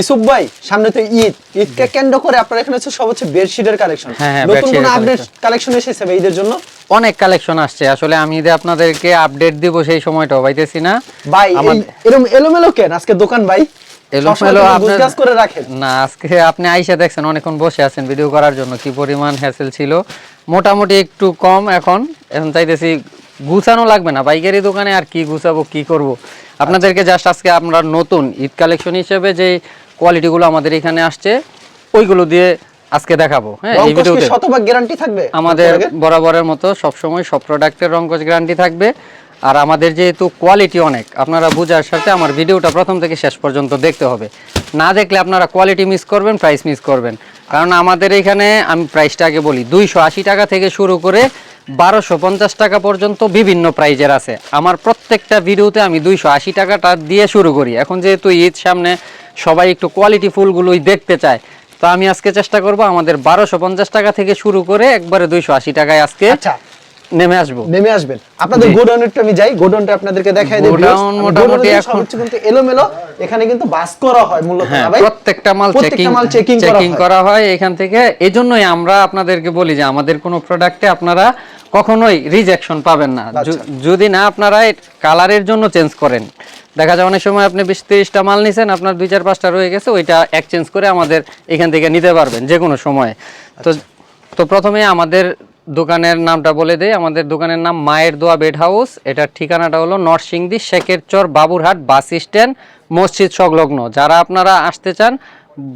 ইসুফ ভাই সামনে তো ঈদকে কেন্দ্র করে আপনার এখানে হচ্ছে সব হচ্ছে বেডশিটের কালেকশন, নতুন কোন আপডেট কালেকশন এসেছে ভাই ঈদের জন্য? অনেক কালেকশন আসছে, আসলে আমি ঈদে আপনাদেরকে আপডেট দিব সেই সময়টাও পাইতেছি না ভাই। এরকম এলোমেলো কেন আজকে দোকান ভাই? এলোমেলো গুজগাজ করে রাখেন না, আজকে আপনি আইসা দেখছেন অনেকক্ষণ বসে আছেন ভিডিও করার জন্য, কি পরিমাণ হ্যাসেল ছিল। মোটামুটি একটু কম এখন চাইতেছি গুছানো লাগবে না পাইকারি দোকানে, আর কি গুছাবো কি করব। আপনাদেরকে জাস্ট আজকে আমরা নতুন ঈদ কালেকশন হিসেবে যে কোয়ালিটিগুলো আমাদের এখানে আসছে ওইগুলো দিয়ে আজকে দেখাবো। হ্যাঁ, এই ভিডিওতে শতভাগ গ্যারান্টি থাকবে আমাদের বরাবরের মতো সব সময় সব প্রোডাক্টের রংকশ গ্যারান্টি থাকবে। আর আমাদের যেহেতু কোয়ালিটি অনেক, আপনারা বুঝার সাথে আমার ভিডিওটা প্রথম থেকে শেষ পর্যন্ত দেখতে হবে, না দেখলে আপনারা কোয়ালিটি মিস করবেন, প্রাইস মিস করবেন। কারণ আমাদের এখানে আমি প্রাইসটা আগে বলি, 280 টাকা থেকে শুরু করে 1250 টাকা পর্যন্ত বিভিন্ন প্রাইজের আছে। আমার প্রত্যেকটা ভিডিওতে আমি 280 টাকাটা দিয়ে শুরু করি। এখন যেহেতু ঈদ সামনে, সবাই একটু কোয়ালিটি ফুলগুলোই দেখতে চায়, তো আমি আজকে চেষ্টা করব আমাদের 1250 টাকা থেকে শুরু করে একবারে 280 টাকায় আজকে নেমে আসবেন। আপনাদের গোডাউনটা আমি যাই, গোডাউনটা আপনাদেরকে দেখাই দেব। গোডাউন মোটামুটি এখন কিন্তু এলোমেলো, এখানে কিন্তু বাস করা হয় মূলত না ভাই, প্রত্যেকটা মাল চেকিং করা হয় এখান থেকে। এজন্যই আমরা আপনাদেরকে বলি যে আমাদের কোনো প্রোডাক্টে আপনারা কখনোই রিজেকশন পাবেন না, যদি না আপনারা কালারের জন্য চেঞ্জ করেন। দেখা যায় অনেক সময় আপনি 20-30টা মাল নিছেন, আপনার 2-4-5টা রয়ে গেছে, ওইটা এক্সচেঞ্জ করে আমাদের এখান থেকে নিতে পারবেন যে কোনো সময়। তো প্রথমে আমাদের দোকানের নামটা বলে দেই। আমাদের দোকানের নাম মায়ের দোয়া বেড হাউস। এটার ঠিকানাটা হলো নরসিংদী শেখের চর বাবুরহাট বাস স্ট্যান্ড মসজিদ সংলগ্ন। যারা আপনারা আসতে চান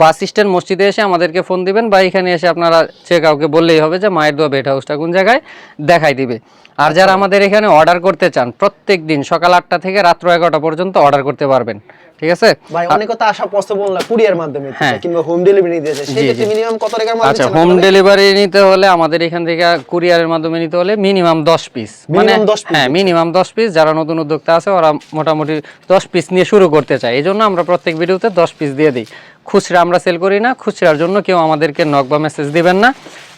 বাস স্ট্যান্ড মসজিদে এসে আমাদেরকে ফোন দিবেন, বা এখানে এসে আপনারা কাউকে বললেই হবে যে মায়ের দোয়া বেড হাউসটা কোন জায়গায়, দেখাই দিবে। আর যারা আমাদের এখানে অর্ডার করতে চান, প্রত্যেক দিন সকাল 8টা থেকে রাত্র 11টা পর্যন্ত অর্ডার করতে পারবেন। ঠিক আছে ভাই, অনেক কথা আসা পসিবল না কুরিয়ার মাধ্যমে কিংবা হোম ডেলিভারি নিতে চাই, সেই ক্ষেত্রে মিনিমাম কত টাকার মাল? আচ্ছা, হোম ডেলিভারি নিতে হলে আমাদের এখান থেকে কুরিয়ারের মাধ্যমে নিতে হলে মিনিমাম 10 পিস, মানে হ্যাঁ মিনিমাম 10 পিস। যারা নতুন উদ্যোক্তা আছে ওরা মোটামুটি 10 পিস নিয়ে শুরু করতে চায়, এইজন্য আমরা প্রত্যেক ভিডিওতে 10 পিস দিয়ে দিই। খুচরা আমরা সেল করি না, খুচরার জন্য কেউ আমাদেরকে নক বা মেসেজ দিবেন না।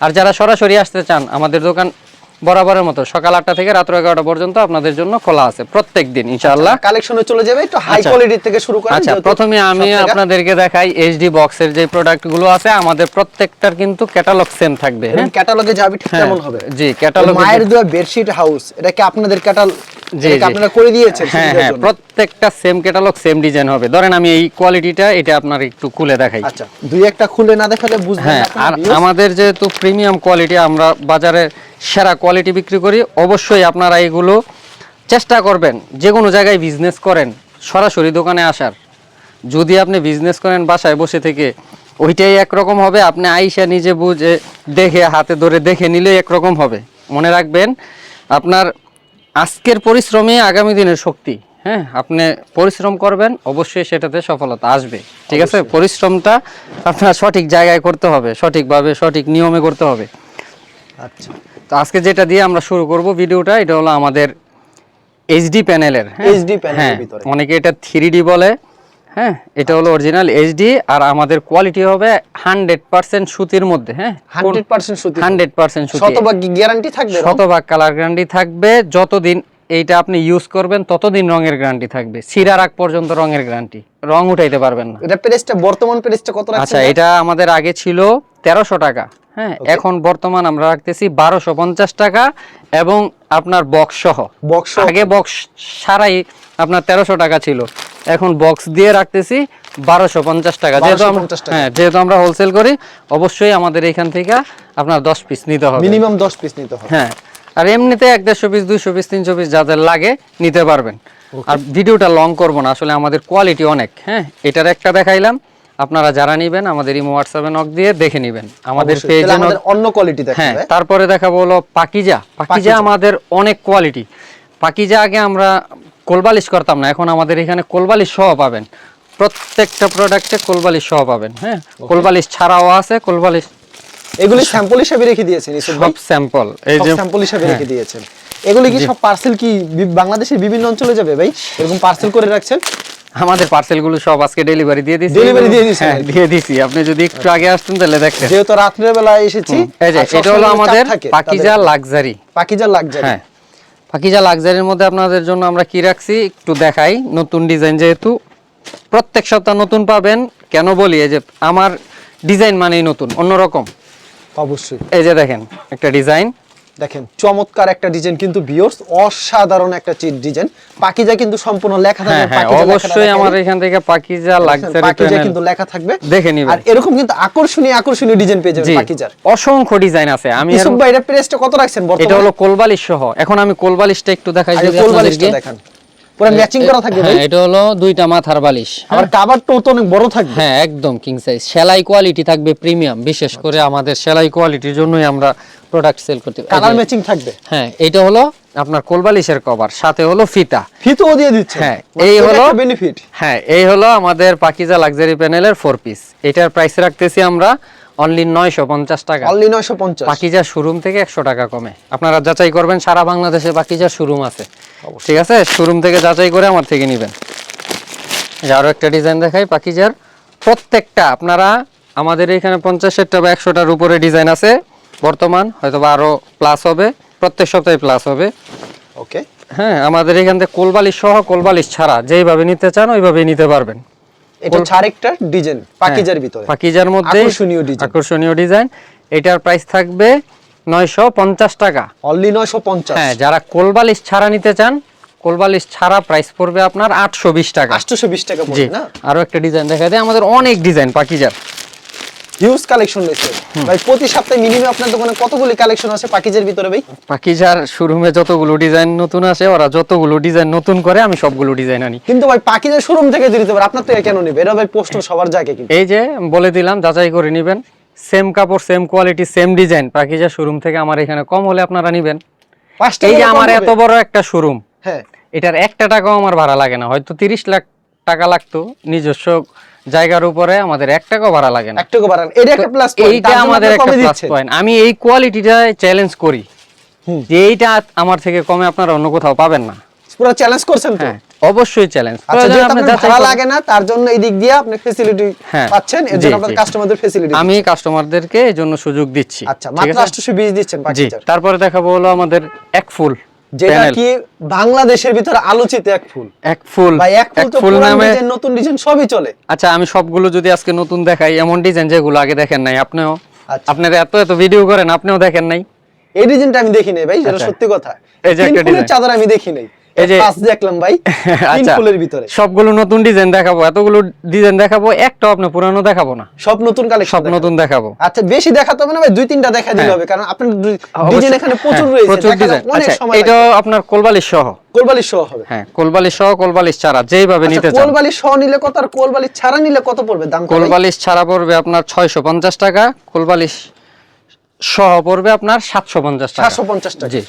আর যারা সরাসরি আসতে চান, আমাদের দোকান বরাবরের মতো সকাল 8টা থেকে রাত 11টা পর্যন্ত আপনাদের জন্য খোলা আছে প্রত্যেকদিন ইনশাআল্লাহ। কালেকশনে চলে যাবে, একটু হাই কোয়ালিটি থেকে শুরু করেন। আচ্ছা, প্রথমে আমি আপনাদেরকে দেখাই এইচডি বক্সের যে প্রোডাক্টগুলো আছে, আমাদের প্রত্যেকটার কিন্তু ক্যাটালগ সেম থাকবে। হ্যাঁ, ক্যাটালগে যাবে ঠিক কেমন হবে? জি, ক্যাটালগ মায়ের দোয়া বেডশিট হাউস, এটা কি আপনাদের ক্যাটালগ? জি, আপনারা করে দিয়েছেন? হ্যাঁ হ্যাঁ, প্রত্যেকটা সেম ক্যাটালগ সেম ডিজাইন হবে। ধরেন আমি এই কোয়ালিটিটা, এটা আপনার একটু খুলে দেখাই। আচ্ছা, দুই একটা খুলে না দেখালে বুঝবেন না। আর আমাদের যেহেতু প্রিমিয়াম কোয়ালিটি, আমরা বাজারে সেরা কোয়ালিটি বিক্রি করি। অবশ্যই আপনারা এগুলো চেষ্টা করবেন, যে কোনো জায়গায় বিজনেস করেন সরাসরি দোকানে আসার। যদি আপনি বিজনেস করেন বাসায় বসে থেকে, ওইটাই একরকম হবে। আপনি আইসা নিজে বুঝে দেখে হাতে ধরে দেখে নিলে একরকম হবে। মনে রাখবেন, আপনার আজকের পরিশ্রমে আগামী দিনের শক্তি। হ্যাঁ, আপনি পরিশ্রম করবেন, অবশ্যই সেটাতে সফলতা আসবে। ঠিক আছে, পরিশ্রমটা আপনার সঠিক জায়গায় করতে হবে, সঠিকভাবে সঠিক নিয়মে করতে হবে। আচ্ছা, তো আজকে যেটা দিয়ে আমরা শুরু করব ভিডিওটা, এটা হলো আমাদের এইচডি প্যানেলের। এইচডি প্যানেলের ভিতরে অনেকে এটা 3D বলে। হ্যাঁ, এটা হলো অরিজিনাল এইচডি। আর আমাদের কোয়ালিটি হবে 100% সুতির মধ্যে। হ্যাঁ, 100% সুতি, 100% সুতি। শতভাগ গ্যারান্টি থাকবে? শতভাগ কালার গ্যারান্টি থাকবে। যতদিন এইটা আপনি ইউজ করবেন ততদিন রঙের গ্যারান্টি থাকবে। ছিঁড়ার আগ পর্যন্ত রঙের গ্যারান্টি, রং উঠাইতে পারবেন না। এটা প্রাইসটা, বর্তমান প্রাইসটা কত রাখছেন? আচ্ছা, এটা আমাদের আগে ছিল 1300 টাকা। হ্যাঁ, এখন বর্তমান আমরা রাখতেছি 1250 টাকা, এবং আপনার বক্স সহ। আগে বক্স সারাই আপনার 1300 টাকা ছিল, এখন বক্স দিয়ে রাখতেছি 1250 টাকা। যেহেতু আমরা হোলসেল করি, অবশ্যই আমাদের এখান থেকে আপনার 10 পিস নিতে হবে, মিনিমাম 10 পিস নিতে হবে। হ্যাঁ, আর এমনিতে 150 পিস 200 পিস 300 পিস যাদের লাগে নিতে পারবেন। আর ভিডিওটা লং করব না, আসলে আমাদের কোয়ালিটি অনেক। হ্যাঁ, এটার একটা দেখাইলাম, আপনারা যারা নেবেন আমাদের ইমো হোয়াটসঅ্যাপে নক দিয়ে দেখে নেবেন। আমাদের পেজে অন্য কোয়ালিটি দেখাবে। হ্যাঁ, তারপরে দেখাবো হলো পাকিজা। আমাদের অনেক কোয়ালিটি। পাকিজা আগে আমরা কোলবালিশ করতাম না, এখন আমাদের এখানে কোলবালিশ সহ পাবেন। প্রত্যেকটা প্রোডাক্টে কোলবালিশ সহ পাবেন। হ্যাঁ, কোলবালিশ ছাড়াও আছে। কোলবালিশ এগুলি স্যাম্পল হিসেবে রেখে দিয়েছেন? সব স্যাম্পল, এই যে স্যাম্পল হিসেবে রেখে দিয়েছেন। এগুলি কি সব পার্সেল কি বাংলাদেশের বিভিন্ন অঞ্চলে যাবে ভাই? এরকম পার্সেল করে রাখছেন? আমাদের পার্সেলগুলো সব আজকে ডেলিভারি দিয়ে দিয়েছি। হ্যাঁ, দিয়ে দিয়েছি। আপনি যদি একটু আগে আসতেন তাহলে দেখতেন। যেহেতু রাতের বেলা এসেছি। এই যে এটা হলো আমাদের পাকিজা লাক্সারি। হ্যাঁ, পাকিজা লাক্সারির মধ্যে আপনাদের জন্য আমরা কি রাখছি একটু দেখাই। নতুন ডিজাইন, যেহেতু প্রত্যেক সপ্তাহ নতুন পাবেন, কেন বলি, এই যে আমার ডিজাইন মানেই নতুন, অন্যরকম। অবশ্যই এই যে দেখেন একটা ডিজাইন, দেখেন চমৎকার একটা ডিজাইন কিন্তু ভিউয়ার্স, অসাধারণ একটা ডিজাইন। পাকিজা কিন্তু সম্পূর্ণ লেখা থাকবে, পাকিজা অবশ্যই আমার এখান থেকে পাকিজা লাক্সারি পাকিজা কিন্তু লেখা থাকবে, দেখে নিবেন। আর এরকম কিন্তু আকর্ষণীয় ডিজাইন পেয়ে যাবেন পাকিজার। অসংখ্য ডিজাইন আছে। আমি ইউসুফ ভাই এটা প্রাইসটা কত রাখছেন বর্তমানে? এটা হলো কোলবালিশ সহ। এখন আমি কোলবালিশটা একটু দেখাই যদি আপনাদেরকে। দেখেন পুরো ম্যাচিং করা থাকবে ভাই। হ্যাঁ, এটা হলো দুইটা মাথার বালিশ, আর কভারটাও তো অনেক বড় থাকবে। হ্যাঁ, একদম কিং সাইজ। সেলাই কোয়ালিটি থাকবে প্রিমিয়াম, বিশেষ করে আমাদের সেলাই কোয়ালিটির জন্যই আমরা প্রোডাক্ট সেল করতে। কালার ম্যাচিং থাকবে। হ্যাঁ, এটা হলো আপনার কোলবালিশের কভার, সাথে হলো ফিতাও দিয়ে দিচ্ছে। হ্যাঁ, এই হলো বেনিফিট। হ্যাঁ, এই হলো আমাদের পাকিজা লাক্সারি প্যানেলের 4 পিস। এটার প্রাইস রাখতেছি আমরা অনলি 950 টাকা। অনলি 950। পাকিজা শোরুম থেকে 100 টাকা কমে। আপনারা যাচাই করবেন, সারা বাংলাদেশে পাকিজার শোরুম আছে, ঠিক আছে? শোরুম থেকে যাচাই করে আমার থেকে নেবেন। আরো একটা ডিজাইন দেখাই পাকিজার। প্রত্যেকটা আপনারা আমাদের এখানে 50টা বা 100টার উপরে ডিজাইন আছে বর্তমান, হয়তো বা আরো প্লাস হবে, প্রত্যেক সপ্তাহে প্লাস হবে। ওকে, হ্যাঁ, আমাদের এখান থেকে কোলবালিশ সহ কোলবালিশ ছাড়া যেইভাবে নিতে চান ওইভাবেই নিতে পারবেন। এটা আরেকটা ডিজাইন পাকিজার ভিতরে, পাকিজার মধ্যে আকর্ষণীয় ডিজাইন। এটার প্রাইস থাকবে 950 টাকা, অনলি 950। হ্যাঁ, যারা কোলবালিশ ছাড়া নিতে চান, কোলবালিশ ছাড়া প্রাইস পড়বে আপনার 820 টাকা। 820 টাকা পড়বে না? আরো একটা ডিজাইন দেখাই দেয়, আমাদের অনেক ডিজাইন পাকিজার, হিউজ কালেকশন রয়েছে ভাই। প্রতি সপ্তাহে মিনিমাম আপনার দোকানে কতগুলো কালেকশন আছে পাকিজার ভিতরে ভাই? পাকিজার শোরুমে যতগুলো ডিজাইন নতুন আসে, ওরা যতগুলো ডিজাইন নতুন করে আমি সবগুলো ডিজাইন আনি। কিন্তু ভাই পাকিজার শোরুম থেকে দিতে পারে, আপনার থেকে কেন নেবে? এটা ভাই প্রশ্ন সবার জায়গায়। কিন্তু এই যে বলে দিলাম, যাচাই করে নেবেন। সেম কাপড়, সেম কোয়ালিটি, সেম ডিজাইন পাকিজার শোরুম থেকে আমার এখানে কম হলে আপনারা নেবেন। এই যে আমার এত বড় একটা শোরুম, হ্যাঁ, এটার একটা টাকাও আমার ভাড়া লাগে না। হয়তো 30 লাখ টাকা লাগতো নিজস্ব জায়গার উপরে, আমাদের 1 টাকাও ভাড়া লাগে না। 1 টাকা ভাড়া, এটা একটা প্লাস পয়েন্ট। এইটা আমাদের একটা প্লাস পয়েন্ট। আমি এই কোয়ালিটিটা চ্যালেঞ্জ করি যে এইটা আমার থেকে কমে আপনারা অন্য কোথাও পাবেন না। পুরো চ্যালেঞ্জ করছেন তো? হ্যাঁ, অবশ্যই চ্যালেঞ্জ। আচ্ছা, যেটা আপনার ভাড়া লাগে না তার জন্য এই দিক দিয়ে আপনি ফ্যাসিলিটি পাচ্ছেন, এর জন্য আপনাদের কাস্টমারদের ফ্যাসিলিটি আমি কাস্টমারদেরকে এই জন্য সুযোগ দিচ্ছি। আচ্ছা, মাত্র 820 দিচ্ছেন পাকিজার। তারপরে দেখাবো হলো আমাদের এক ফুল, যেটা কি বাংলাদেশের ভিতরে আলোচিত এক ফুল ভাই। এক ফুল তো পুরান ডিজাইন, নতুন ডিজাইন সবই চলে। আচ্ছা, আমি সবগুলো যদি আজকে নতুন দেখাই, এমন ডিজাইন যেগুলো আগে দেখেন নাই আপনিও, আপনারা এত ভিডিও করেন, আপনিও দেখেন নাই। এই ডিজাইনটা আমি দেখি নাই ভাই, যেটা সত্যি কথা। এই যে একটা ডিজাইন চাদর আমি দেখি নাই, এই যে ফার্স্ট দেখলাম ভাই। তিন ফুলের ভিতরে সবগুলো নতুন ডিজাইন দেখাবো, এতগুলো ডিজাইন দেখাবো, একটাও আপনি পুরানো দেখাবো না, সব নতুন কালেকশন, সব নতুন দেখাবো। আচ্ছা, বেশি দেখাতে হবে না ভাই, 2-3টা দেখা দিলে হবে, কারণ আপনার ডিজাইন এখানে প্রচুর রয়েছে, প্রচুর ডিজাইন। আচ্ছা, এটাও আপনার কোলবালিশ সহ হবে? হ্যাঁ, কোলবালিশ সহ, কোলবালিশ ছাড়া যেইভাবে নিতে চান। কোলবালিশ সহ নিলে কত, আর কোলবালিশ ছাড়া নিলে কত পড়বে দাম? কোলবালিশ ছাড়া পড়বে আপনার 650 টাকা, কোলবালিশ সহ পড়বে আপনার 750 টাকা। 750 টাকা। জি,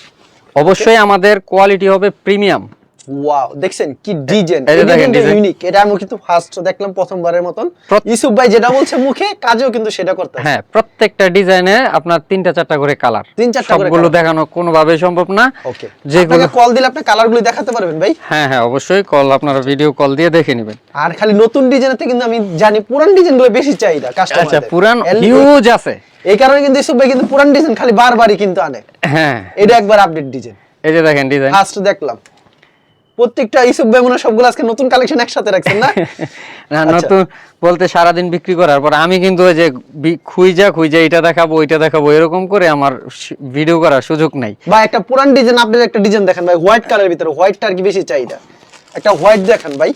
অবশ্যই আমাদের কোয়ালিটি হবে প্রিমিয়াম। ওয়াও, দেখছেন কি ডিজাইন, এটা ইউনিক। এটা আমি কিন্তু ফার্স্ট দেখলাম, প্রথমবারের মতন। ইউসুফ ভাই যেটা বলছে মুখে, কাজেও কিন্তু সেটা করতে হবে। হ্যাঁ, প্রত্যেকটা ডিজাইনে আপনার 3-4টা করে কালার, 3-4টা করে সবগুলো দেখানো কোনোভাবেই সম্ভব না। ওকে, যেগুলো কল দিলে আপনি কালারগুলো দেখাতে পারবেন ভাই? হ্যাঁ হ্যাঁ, অবশ্যই কল, আপনারা ভিডিও কল দিয়ে দেখে নেবেন। আর খালি নতুন ডিজাইনতে কিন্তু আমি জানি পুরান ডিজাইনগুলো বেশি চাহিদা কাস্টমারদের। আচ্ছা, পুরান হিউজ আছে, এই কারণে কিন্তু ইউসুফ ভাই কিন্তু পুরান ডিজাইন খালি বারবারই কিন্তু আনে। হ্যাঁ, এটা একবার আপডেট ডিজাইন। এই যে দেখেন ডিজাইন, ফার্স্ট দেখলাম প্রত্যেকটা ইউসুফ ভাই মনে সবগুলো আজকে নতুন কালেকশন একসাথে রাখছেন না? না, নতুন বলতে সারাদিন বিক্রি করার পর আমি কিন্তু ওই যে খুঁজা এটা দেখাবো ওইটা দেখাবো এরকম করে আমার ভিডিও করার সুযোগ নাই। বা একটা পুরান ডিজাইন, আপনার একটা ডিজাইন দেখেন ভাই, হোয়াইট কালারের ভিতরে, হোয়াইটটা আর কি বেশি চাহিদা, একটা হোয়াইট দেখেন ভাই।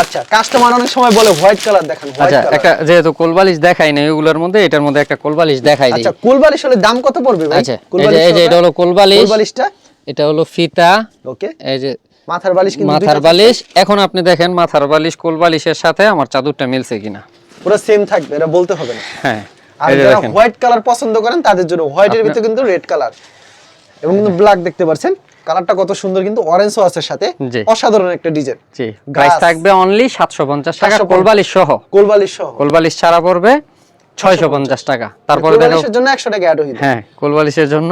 আচ্ছা, কাস্টমার অনেক সময় বলে হোয়াইট কালার দেখান, হোয়াইট কালার। একটা যেহেতু কোলবালিশ দেখাই না ওগুলোর মধ্যে, এটার মধ্যে একটা কোলবালিশ দেখাই দিই। আচ্ছা, কোলবালিশ হলে দাম কত পড়বে ভাই? আচ্ছা, এই যে এটা হলো কোলবালিশ, কোলবালিশটা এটা হলো ফিতা। ওকে, এই যে মাথার বালিশ, কিন্তু মাথার বালিশ। এখন আপনি দেখেন মাথার বালিশ কোলবালিশের সাথে আমার চাদরটা মিলছে কিনা। পুরো সেম থাকবে, এটা বলতে হবে না। হ্যাঁ, আর যারা হোয়াইট কালার পছন্দ করেন তাদের জন্য হোয়াইটের ভিতরে কিন্তু রেড কালার এবং কিন্তু ব্ল্যাক দেখতে পাচ্ছেন, কালারটা কত সুন্দর, কিন্তু অরেঞ্জও আছে সাথে, অসাধারণ একটা ডিজাইন। জি, প্রাইস থাকবে অনলি 750 টাকা, কোলবালিশ সহ। কোলবালিশ ছাড়া পড়বে 650 টাকা। তারপরে কোলবালিশের জন্য 100 টাকা অ্যাড হইবে। হ্যাঁ, কোলবালিশের জন্য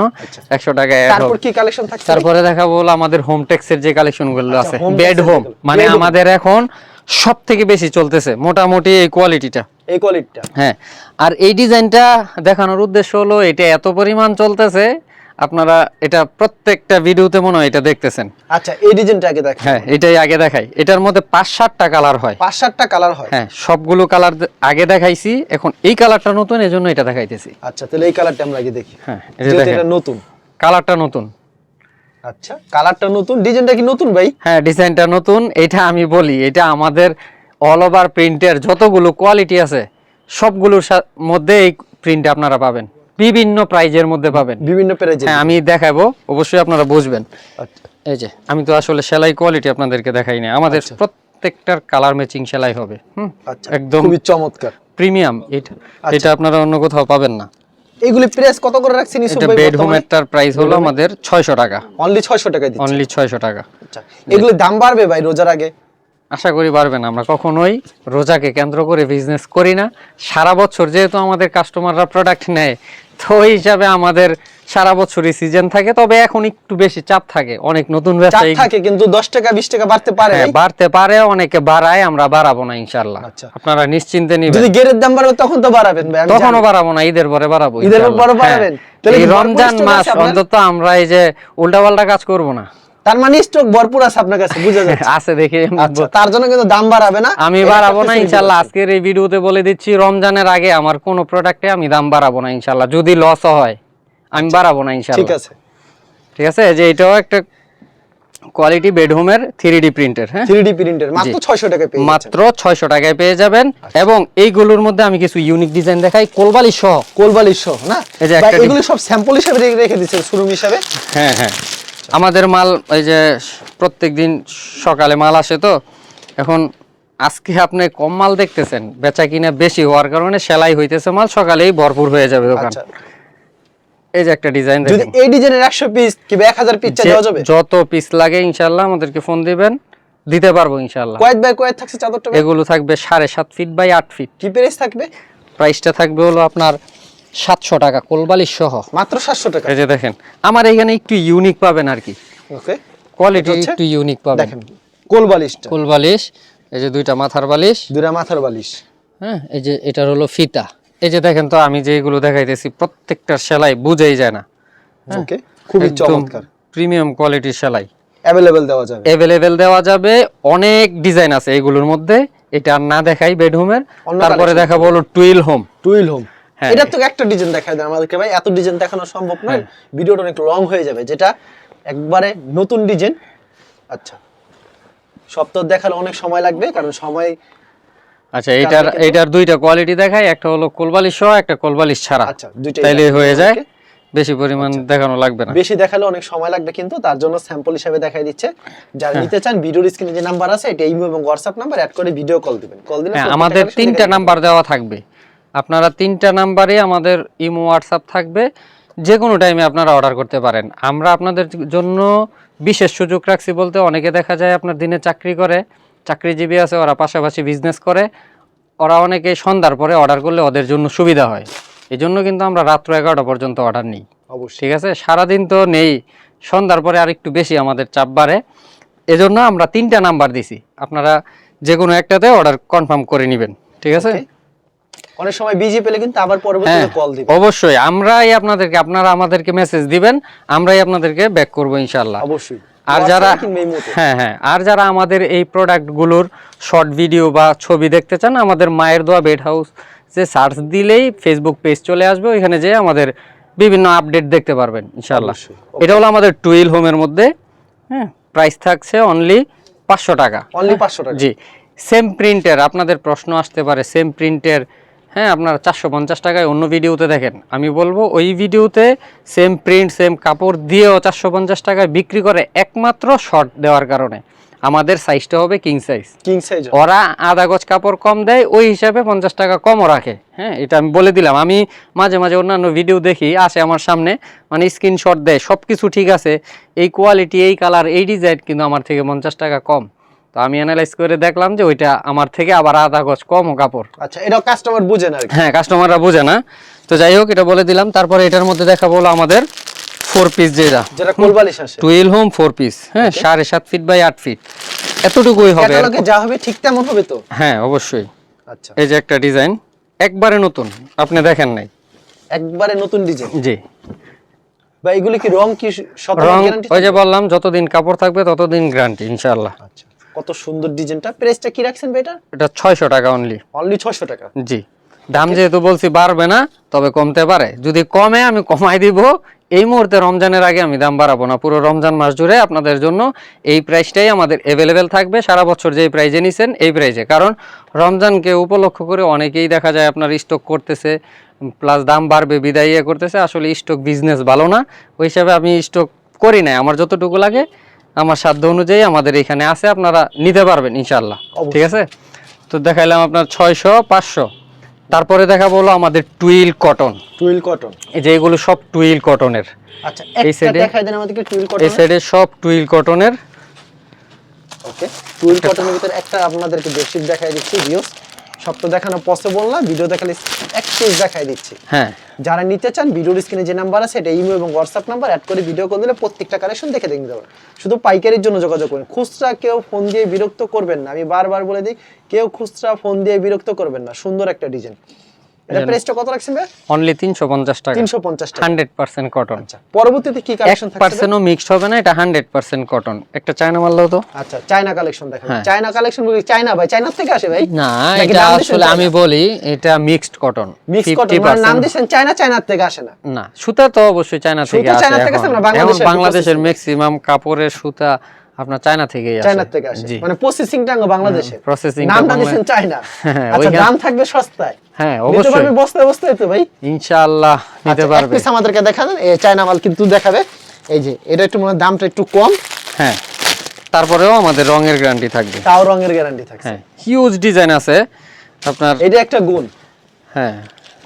100 টাকা অ্যাড হবে। তারপর কি কালেকশন থাকছে? তারপরে দেখাবো হলো আমাদের হোম টেক্সের যে কালেকশনগুলো আছে, বেড হোম, মানে আমাদের এখন সবথেকে বেশি চলতেছে মোটামুটি এই কোয়ালিটিটা। হ্যাঁ, আর এই ডিজাইনটা দেখানোর উদ্দেশ্য হলো এটা এত পরিমাণ চলতেছে, আপনারা এটা প্রত্যেকটা ভিডিওতে মনে হয় এটা দেখতেছেন। আচ্ছা, এই ডিজাইনটা আগে দেখাই। হ্যাঁ, এটাই আগে দেখাই। এটার মধ্যে 5-7টা কালার হয়। 5-7টা কালার হয়। হ্যাঁ, সবগুলো কালার আগে দেখাইছি, এখন এই কালারটা নতুন, এজন্য এটা দেখাইতেছি। আচ্ছা, তাহলে এই কালারটা আমরা আগে দেখি। হ্যাঁ, এটা নতুন, কালারটা নতুন। আচ্ছা, কালারটা নতুন, ডিজাইনটা কি নতুন ভাই? হ্যাঁ, ডিজাইনটা নতুন। এটা আমি বলি, এটা আমাদের অল ওভার প্রিন্টের যতগুলো কোয়ালিটি আছে সবগুলোর মধ্যে এই প্রিন্ট আপনারা পাবেন, বিভিন্ন প্রাইজের মধ্যে পাবেন, বিভিন্ন প্রাইজে। হ্যাঁ, আমি দেখাবো, অবশ্যই আপনারা বুঝবেন। আচ্ছা, এই যে আমি তো আসলে সেলাই কোয়ালিটি আপনাদেরকে দেখাই না, আমাদের প্রত্যেকটার কালার ম্যাচিং সেলাই হবে। আচ্ছা, একদম খুবই চমৎকার, প্রিমিয়াম। এটা আপনারা অন্য কোথাও পাবেন না। এইগুলি প্রাইস কত করে রাখছেন ইসুফ ভাই? বেড হোমেরটার প্রাইস হলো আমাদের 600 টাকা। অনলি 600 টাকা দিচ্ছেন? অনলি 600 টাকা। আচ্ছা, এগুলি দাম বাড়বে ভাই রোজার আগে? আশা করি পারবেন। আমরা কখনোই রোজাকে কেন্দ্র করে বিজনেস করি না। সারা বছর যেহেতু আমাদের কাস্টমাররা প্রোডাক্ট নেয়, তো ওই হিসাবে আমাদের সারা বছরই সিজন থাকে। তবে এখন একটু বেশি চাপ থাকে, অনেক নতুন ব্যবসায়ী থাকে, কিন্তু 10 টাকা 20 টাকা বাড়তে পারে। হ্যাঁ, বাড়তে পারে, অনেকে বাড়ায়, আমরা বাড়াবো না ইনশাআল্লাহ। আচ্ছা, আপনারা নিশ্চিন্তে নিবেন। যদি গেরের দাম বাড়বে তখন তো বাড়াবেন ভাই? তখনও বাড়াবো না, ঈদের পরে বাড়াবো। ঈদের পরে বাড়াবেন? তাহলে এই রমজান মাস অন্তত আমরা এই যে উল্টাপাল্টা কাজ করব না। তার মানে স্টক ভরপুর আছে আপনার কাছে, বুঝা যাচ্ছে। আছে দেখে। আচ্ছা, তার জন্য কিন্তু দাম বাড়াবে না? আমি বাড়াবো না ইনশাআল্লাহ। আজকের এই ভিডিওতে বলে দিচ্ছি, রমজানের আগে আমার কোনো প্রোডাক্টে আমি দাম বাড়াবো না ইনশাআল্লাহ। যদি লস হয় আমি বাড়াবো না ইনশাআল্লাহ। ঠিক আছে, ঠিক আছে। যে এটাও একটা কোয়ালিটি বেডরুমের 3D প্রিন্টের। হ্যাঁ, 3D প্রিন্টের মাত্র 600 টাকায় পেয়ে যাবেন। মাত্র 600 টাকায় পেয়ে যাবেন। এবং এইগুলোর মধ্যে আমি কিছু ইউনিক ডিজাইন দেখাই, কোলবালিশ সহ। কোলবালিশ সহ না? এই যে ভাই এগুলো সব স্যাম্পল হিসেবে রেখে দিয়েছেন, শোরুম হিসেবে? হ্যাঁ হ্যাঁ, আমাদের মাল এই যে প্রত্যেকদিন সকালে মাল আসে, তো এখন আজকে আপনি কম মাল দেখতেছেন, বেচা কিনা বেশি হওয়ার কারণে সেলাই হইতেছে, মাল সকালেই ভরপুর হয়ে যাবে দোকান। আচ্ছা, এই যে একটা ডিজাইন যদি দেখেন, এই ডিজাইনের 100 পিস কি 1000 পিস চাই দেওয়া যাবে? যত পিস লাগে ইনশাআল্লাহ আমাদেরকে ফোন দিবেন, দিতে পারবো ইনশাআল্লাহ। কয়েক বাই কয়েক থাকছে চাদরটা? এগুলো থাকবে 7.5 ফিট বাই 8 ফিট। কি প্রাইস থাকবে? প্রাইসটা থাকবে হলো আপনার 700 টাকা কোলবালিশ সহ। মাত্র 700 টাকা? এই যে দেখেন, আমার এখানে একটু ইউনিক পাবেন আর কি। ওকে, কোয়ালিটি একটু ইউনিক পাবেন। দেখেন কোলবালিশটা, কোলবালিশ, এই যে দুইটা মাথার বালিশ, দুইটা মাথার বালিশ। হ্যাঁ, এই যে এটার হলো ফিতা। এই যে দেখেন, তো আমি যেগুলো দেখাইতেছি প্রত্যেকটার সেলাই বুঝেই যায় না। ওকে, খুবই চমৎকার, প্রিমিয়াম কোয়ালিটির সেলাই। अवेलेबल দেওয়া যাবে? अवेलेबल দেওয়া যাবে। অনেক ডিজাইন আছে এগুলোর মধ্যে, এটা আর না দেখাই বেডরুমের। তারপরে দেখাবো হলো টুইল হোম। টুইল হোম, এটা তো একটা ডিজাইন দেখাই দেন আমাদেরকে ভাই, এত ডিজাইন দেখানো সম্ভব নয়, ভিডিওটা অনেক লং হয়ে যাবে। যেটা একবারে নতুন ডিজাইন। আচ্ছা, সব তো দেখালে অনেক সময় লাগবে, কারণ সময়। আচ্ছা, এটার দুইটা কোয়ালিটি দেখাই, একটা হলো কোলবালিশ সহ, একটা কোলবালিশ ছাড়া। আচ্ছা, দুইটাই তাইলে হয়ে যায়, বেশি পরিমাণ দেখানো লাগবে না। বেশি দেখালে অনেক সময় লাগবে, কিন্তু তার জন্য স্যাম্পল হিসেবে দেখাই দিচ্ছে। যারা নিতে চান, ভিডিওর স্ক্রিনে যে নাম্বার আছে, এটা ইমো এবং হোয়াটসঅ্যাপ নাম্বার অ্যাড করে ভিডিও কল দিবেন। কল দিলে আমাদের 3টা নাম্বার দেওয়া থাকবে, আপনারা 3টা নাম্বারে আমাদের ইমো হোয়াটসঅ্যাপ থাকবে, যে কোনো টাইমে আপনারা অর্ডার করতে পারেন। আমরা আপনাদের জন্য বিশেষ সুযোগ রাখছি বলতে, অনেকে দেখা যায় আপনার দিনে চাকরি করে, চাকরিজীবী আছে, ওরা পাশাপাশি বিজনেস করে, ওরা অনেকে সন্ধ্যার পরে অর্ডার করলে ওদের জন্য সুবিধা হয়। এই জন্য কিন্তু আমরা রাত্র 11টা পর্যন্ত অর্ডার নিই। অবশ্যই, ঠিক আছে, সারাদিন তো নেই, সন্ধ্যার পরে আর একটু বেশি আমাদের চাপ বাড়ে। এজন্য আমরা 3টা নাম্বার দিছি, আপনারা যে কোনো একটাতে অর্ডার কনফার্ম করে নেবেন। ঠিক আছে, অনেক সময় বিজি পেলে কিন্তু আবার পরবর্তীতে কল দিবেন। অবশ্যই আমরাই আপনাদেরকে, আপনারা আমাদেরকে মেসেজ দিবেন, আমরাই আপনাদেরকে ব্যাক করব ইনশাআল্লাহ। অবশ্যই। আর যারা আর যারা আমাদের এই প্রোডাক্টগুলোর শর্ট ভিডিও বা ছবি দেখতে চান, আমাদের মায়ের দোয়া বেড হাউস যে সার্চ দিলেই ফেসবুক পেজ চলে আসবে, ওইখানে যেয়ে আমাদের বিভিন্ন আপডেট দেখতে পারবেন ইনশাআল্লাহ। এটা হলো আমাদের টুইল হোমের মধ্যে। হ্যাঁ, প্রাইস থাকছে অনলি 500 টাকা। অনলি 500 টাকা? জি। সেম প্রিন্টের, আপনাদের প্রশ্ন আসতে পারে সেম প্রিন্টের, হ্যাঁ, আপনারা 450 টাকায় অন্য ভিডিওতে দেখেন, আমি বলবো ওই ভিডিওতে সেম প্রিন্ট সেম কাপড় দিয়েও 450 টাকায় বিক্রি করে, একমাত্র শর্ট দেওয়ার কারণে। আমাদের সাইজটা হবে কিং সাইজ। কিং সাইজ, ওরা আধা গজ কাপড় কম দেয়, ওই হিসাবে 50 টাকা কমও রাখে। হ্যাঁ, এটা আমি বলে দিলাম। আমি মাঝে মাঝে অন্যান্য ভিডিও দেখি, আসে আমার সামনে, মানে স্ক্রিনশট দেয়, সব কিছু ঠিক আছে, এই কোয়ালিটি, এই কালার, এই ডিজাইন, কিন্তু আমার থেকে 50 টাকা কম। তো আমি অ্যানালাইজ করে দেখলাম যে ওইটা আমার থেকে আবার আধা গজ কমও কাপড়। আচ্ছা, এটা কাস্টমার বুঝে না? হ্যাঁ, কাস্টমাররা বোঝে না। তো যাই হোক, এটা বলে দিলাম। তারপরে এটার মধ্যে দেখাবো হলো আমাদের 4 পিস, যেটা কোলবালিশ আছে, টুইল হোম 4 পিস। হ্যাঁ, 7.5 ফিট বাই 8 ফিট, এতটুকুই হবে। ক্যাটালগে যা হবে ঠিক তেমন হবে তো? হ্যাঁ, অবশ্যই। আচ্ছা, এই যে একটা ডিজাইন একবারে নতুন, আপনি দেখেন নাই, একবারে নতুন ডিজাইন। জি। বা এগুলি কি রং কি সব রং গ্যারান্টি? ওই যে বললাম যতদিন কাপড় থাকবে ততদিন গ্যারান্টি ইনশাআল্লাহ। আচ্ছা, কত সুন্দর ডিজাইনটা। প্রাইসটা কি রাখছেন ভাই এটা? এটা 600 টাকা অনলি। অনলি 600 টাকা। জি, দাম যেহেতু বলছি বাড়বে না, তবে কমতে পারে। যদি কমে আমি কমাই দিব। এই মুহূর্তে রমজানের আগে আমি দাম বাড়াবো না। পুরো রমজান মাস জুড়ে আপনাদের জন্য এই প্রাইসটাই আমাদের অ্যাভেলেবেল থাকবে। সারা বছর যেই প্রাইজে নিছেন এই প্রাইজে, কারণ রমজানকে উপলক্ষ করে অনেকেই দেখা যায় আপনার স্টক করতেছে, প্লাস দাম বাড়বে বিদায় করতেছে। আসলে স্টক বিজনেস ভালো না, ওই হিসাবে আমি স্টক করি না। আমার যতটুকু লাগে আমার সাধ্য অনুযায়ী আমাদের এখানে আছে, আপনারা নিতে পারবেন ইনশাআল্লাহ। ঠিক আছে, তো দেখাইলাম আপনার 600, 500। তারপরে দেখাবো হলো আমাদের টুইল কটন। টুইল কটন, এই যে এগুলো সব টুইল কটনের। আচ্ছা এই একটা সাইডে দেখাই দেন আমাদেরকে টুইল কটন। এই সাইডে সব টুইল কটনের। ওকে, টুইল কটনের ভিতরে একটা আপনাদেরকে বেডশিট দেখাই দিচ্ছি ভিউয়ার্স। সব তো দেখানো পসিবল না, ভিডিও দেখালে এক পিস দেখাই দিচ্ছি। হ্যাঁ, যারা নিতে চান ভিডিওর স্ক্রিনে যে নাম্বার আছে এটা ইমো এবং হোয়াটসঅ্যাপ নাম্বার অ্যাড করে ভিডিও কল দিলে প্রত্যেকটা কালেকশন দেখে নিতে পারবেন। শুধু পাইকারির জন্য যোগাযোগ করুন, খুচরা কেউ ফোন দিয়ে বিরক্ত করবেন না। আমি বারবার বলে দিই, কেউ খুচরা ফোন দিয়ে বিরক্ত করবেন না। সুন্দর একটা ডিজাইন। এটা প্রাইসটা কত রাখছেন ভাই? অনলি 350 টাকা। 350 টাকা, 100% কটন। আচ্ছা, পরবর্তীতে কি কালেকশন থাকছে? 1% ও মিক্সড হবে না, এটা 100% কটন। একটা চায়না মাল দাও তো। আচ্ছা, চায়না কালেকশন দেখাবেন। চায়না কালেকশন বলি চায়না ভাই, চায়না থেকে আসে ভাই? না, নাকি এটা নাম দিয়েছেন আসলে চায়না? আমি বলি এটা মিক্সড কটন। মিক্স কটন মানে নাম দিয়েছেন চায়না, চায়নার থেকে আসে না? না, সুতা তো অবশ্যই চায়না থেকে সুতা আসে। চায়না থেকে আসে না, বাংলাদেশের বাংলাদেশের ম্যাক্সিমাম কাপড়ের সুতা আপনার চায়না থেকেই আসে। চায়না থেকে আসে, মানে প্রসেসিংটা বাংলাদেশে, প্রসেসিং নামটা দিয়েছেন চায়না। হ্যাঁ, আচ্ছা, দাম থাকবে সস্তায়। হ্যাঁ, নিতে অবশ্যই পারবে বস্তায় বস্তায় তো ভাই? ইনশাআল্লাহ নিতে আচ্ছা, এক পারবে। পিস আমাদেরকে দেখাবেন, এই চায়না মাল কিন্তু দেখাবে। এই যে এটা একটু মনে হয় দামটা একটু কম। হ্যাঁ, তারপরেও আমাদের রঙের গ্যারান্টি থাকবে। তাও রঙের গ্যারান্টি থাকছে। হ্যাঁ, হিউজ ডিজাইন আছে আপনার। এটা একটা গুণ। হ্যাঁ,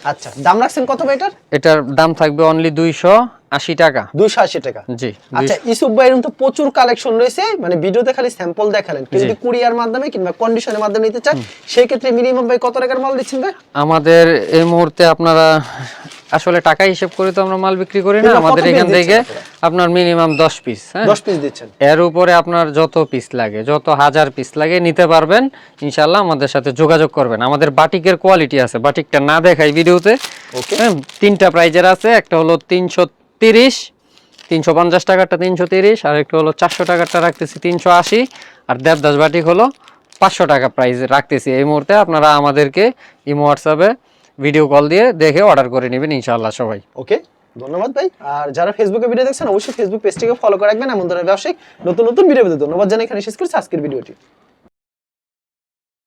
আচ্ছা, দাম রাখছেন কত ভাই এটার? এটার দাম থাকবে অনলি 280 টাকা। 280 টাকা। জি। আচ্ছা, ইসুফ ভাই এরকম তো প্রচুর কালেকশন রয়েছে, মানে ভিডিওতে খালি স্যাম্পল দেখালেন। কেউ যদি কুরিয়ার মাধ্যমে কিংবা কন্ডিশনের মাধ্যমে নিতে চায় সেই ক্ষেত্রে মিনিমাম ভাই কত টাকার মাল দিচ্ছেন ভাই? আমাদের এই মুহূর্তে আপনারা আসলে টাকা হিসেব করে তো আমরা মাল বিক্রি করি না। কিংবা আমাদের কত এখান piece থেকে দিচ্ছেন আপনার মিনিমাম 10 পিস। হ্যাঁ, 10 পিস দিচ্ছেন। এর উপরে আপনার যত পিস লাগে, যত হাজার পিস লাগে নিতে পারবেন ইনশাআল্লাহ। আমাদের সাথে যোগাযোগ করবেন। আমাদের বাটিকের কোয়ালিটি আছে, বাটিকটা না দেখাই ভিডিওতে। ওকে, হ্যাঁ, তিনটা প্রাইজের আছে। একটা হলো 330, 350 টাকারটা 330, আর একটা হলো 400 টাকারটা রাখতেছি 380, আর দেবদাস বাটিক হলো 500 টাকা প্রাইস রাখতেছি এই মুহূর্তে। আপনারা আমাদেরকে ইমো হোয়াটসঅ্যাপে ভিডিও কল দিয়ে দেখে অর্ডার করে নেবেন ইনশাআল্লাহ সবাই। ওকে, ধন্যবাদ ভাই। আর যারা ফেসবুকে ভিডিও দেখছেন অবশ্যই ফেসবুক পেজটিকে ফলো করে রাখবেন। এমন ধরনের ব্যবসায়িক নতুন নতুন ভিডিও পেতে ধন্যবাদ জানাই। এখানে শেষ করছি আজকের ভিডিওটি।